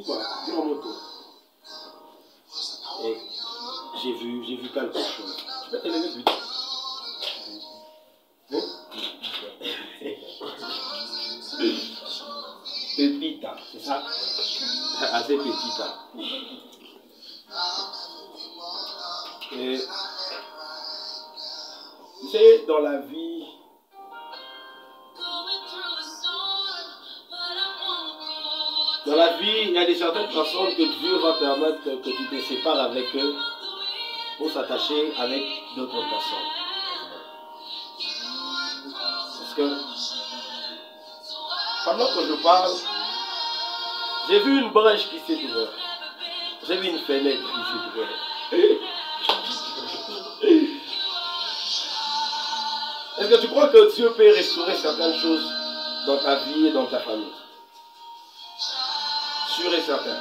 dis quoi? Dis-moi mon tour. Et j'ai vu quelque chose. Tu peux te lever vite. Pépita, c'est ça? Assez Pépita. Et tu sais, dans la vie, il y a des certaines personnes que Dieu va permettre que tu te sépares avec eux pour s'attacher avec d'autres personnes. Parce que pendant que je parle, j'ai vu une brèche qui s'est ouverte. J'ai vu une fenêtre qui s'est ouverte. Est-ce que tu crois que Dieu peut restaurer certaines choses dans ta vie et dans ta famille? Sûr et certain.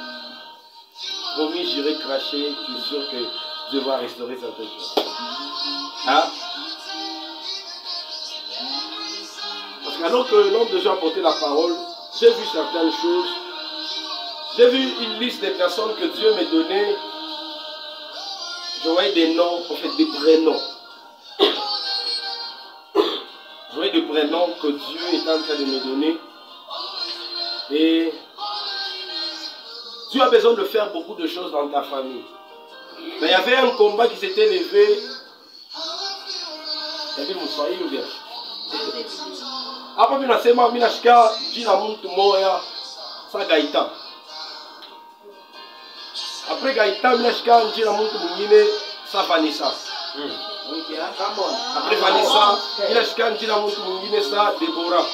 Promis, j'irai cracher, tu es sûr que Dieu va restaurer certaines choses. Hein? Parce qu'alors que l'homme de Dieu a porté la parole, j'ai vu certaines choses. J'ai vu une liste des personnes que Dieu m'a données. Je voyais des noms, en fait des prénoms. Je voyais des prénoms que Dieu est en train de me donner. Et Dieu a besoin de faire beaucoup de choses dans ta famille. Mais il y avait un combat qui s'était levé. Il y avait Moussaï ou bien? Après, il y a Minashka, Jina Muntu Moya, ça Gaïta. Après Gaïta, Minashka, Jina Muntu Mungine, ça Vanessa. Après Vanessa, Minashka, Jina Muntu Mungine, ça Déborah.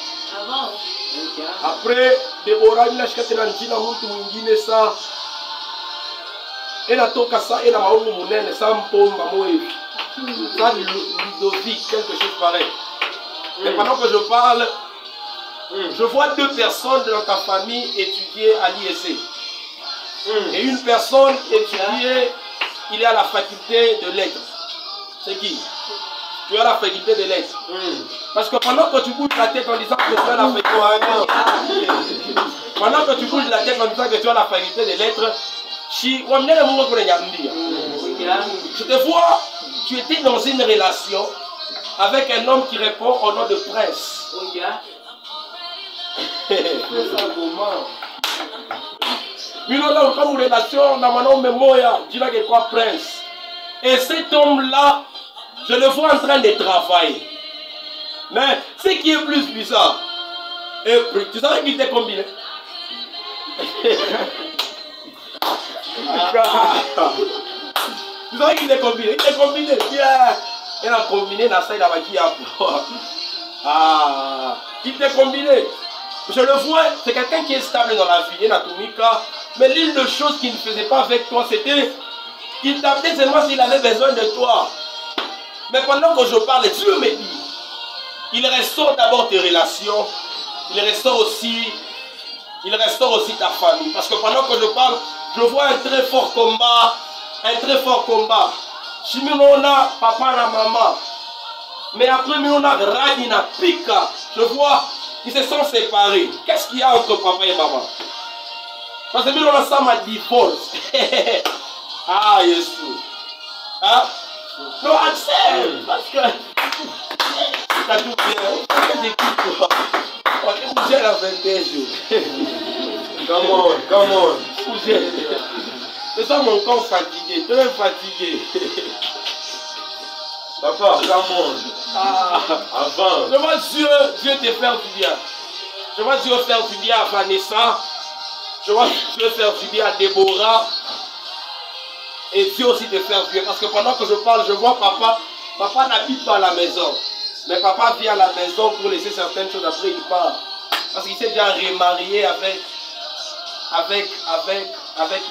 Après Déborah, Minashka, Jina Muntu Mungine, ça. Et la toka ça, et la maoumou mounene, ça mpomba moevi. Ça Ludovic, quelque chose pareil. Mais pendant que je parle, je vois deux personnes dans ta famille étudier à l'IEC. Et une personne étudier, il est à la faculté de lettres. C'est qui? Tu es à la faculté de lettres. Parce que pendant que tu bouges la tête en disant que tu es à la faculté de lettres, pendant que tu bouges la tête en disant que tu es à la faculté de lettres, je te vois, tu étais dans une relation avec un homme qui répond au nom de prince. Et cet homme-là, je le vois en train de travailler. Mais ce qui est plus bizarre, tu savais qu'il était combiné? Tu savais qu'il est combiné? Il est combiné. Il a combiné dans ça, il a qui a. Il était combiné. Je le vois, c'est quelqu'un qui est stable dans la vie. Il a tout mis cas. Mais l'une des choses qu'il ne faisait pas avec toi, c'était qu'il t'appelait seulement s'il avait besoin de toi. Mais pendant que je parle, Dieu me dit, il restaure d'abord tes relations. Il restaure aussi ta famille. Parce que pendant que je parle, je vois un très fort combat. Un très fort combat. Si nous on a papa et maman. Mais après nous on a Radina, Pika. Je vois, ils se sont séparés. Qu'est-ce qu'il y a entre papa et maman? Parce que nous on a ça ma divorce. Ah, Jésus. Hein? Non, accepte. Parce que t'as tout bien. On est bougé à 22 jours. Come on. C'est ça mon corps fatigué, très fatigué. Papa, come on. Avant. Je vois Dieu te faire du bien. Je vois Dieu faire du bien à Vanessa. Je vois Dieu faire du bien à Déborah. Et Dieu aussi te faire du bien. Parce que pendant que je parle, je vois papa. Papa n'habite pas à la maison. Mais papa vient à la maison pour laisser certaines choses. Après il part. Parce qu'il s'est déjà remarié avec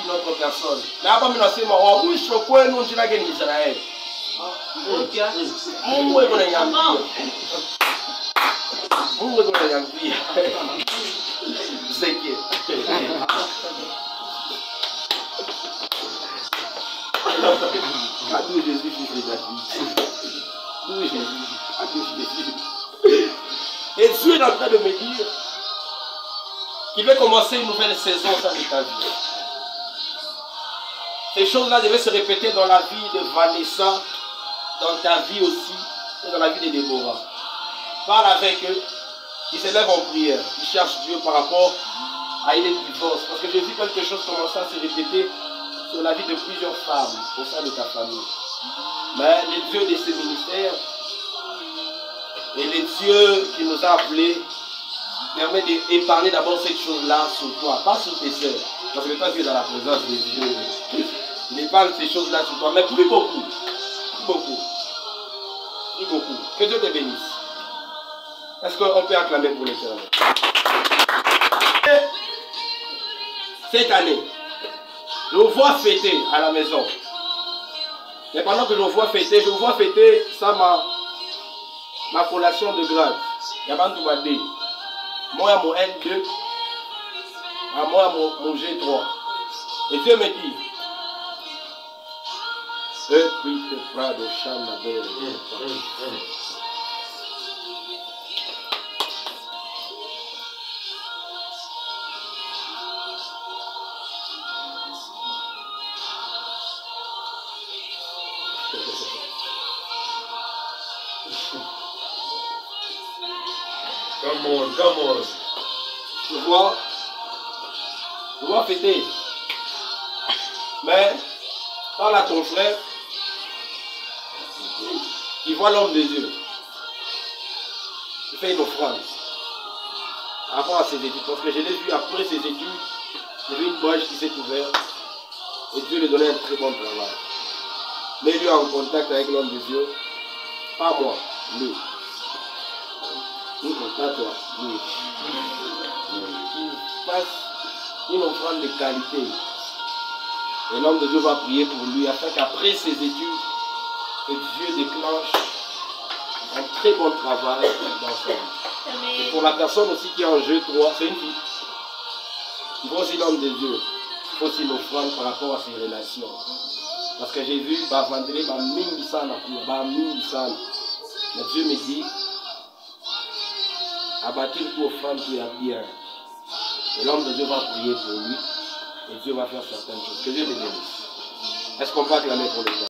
une autre personne. Là, on a dit, oui, je suis quoi, nous, je suis Israël. Et Dieu est en train de me dire, qui veut commencer une nouvelle saison au sein de ta vie. Ces choses-là devaient se répéter dans la vie de Vanessa, dans ta vie aussi, et dans la vie de Déborah. Parle avec eux, ils se lèvent en prière, ils cherchent Dieu par rapport à une divorce. Parce que j'ai vu quelque chose commencer à se répéter sur la vie de plusieurs femmes au sein de ta famille. Mais le Dieu de ces ministères et le Dieu qui nous a appelés permet d'épargner d'abord cette chose-là sur toi, pas sur tes sœurs. Parce que toi tu es dans la présence de Dieu. Il épargne ces choses-là sur toi, mais plus beaucoup. Plus beaucoup. Plus beaucoup. Que Dieu te bénisse. Est-ce qu'on peut acclamer pour l'Éternel? Cette année, je vous vois fêter à la maison. Mais pendant que je vous vois fêter, ça ma collation de grâce. Il y a tout le monde. Moi, mon N2, moi, mon G3. Et Dieu me dit, Come on. je vois fêter. Mais, parle à ton frère, il voit l'homme de Dieu. Il fait une offrande. Par rapport à ses études. Parce que je l'ai vu après ses études, j'ai vu une brèche qui s'est ouverte. Et Dieu lui donnait un très bon travail. Mais lui en contact avec l'homme de Dieu. Pas moi, lui. Pas toi, lui. Qu'il fasse une offrande de qualité. Et l'homme de Dieu va prier pour lui afin qu'après ses études, que Dieu déclenche un très bon travail dans sa vie. Et pour la personne aussi qui est en jeu 3, c'est une fille. Il faut aussi l'homme de Dieu. Il faut aussi une offrande par rapport à ses relations. Parce que j'ai vu, vendredi, mais Dieu me dit, abattre pour offrande qui est bien. Et l'homme de Dieu va prier pour lui. Et Dieu va faire certaines choses. Que Dieu te bénisse. Est-ce qu'on peut acclamer pour le temps?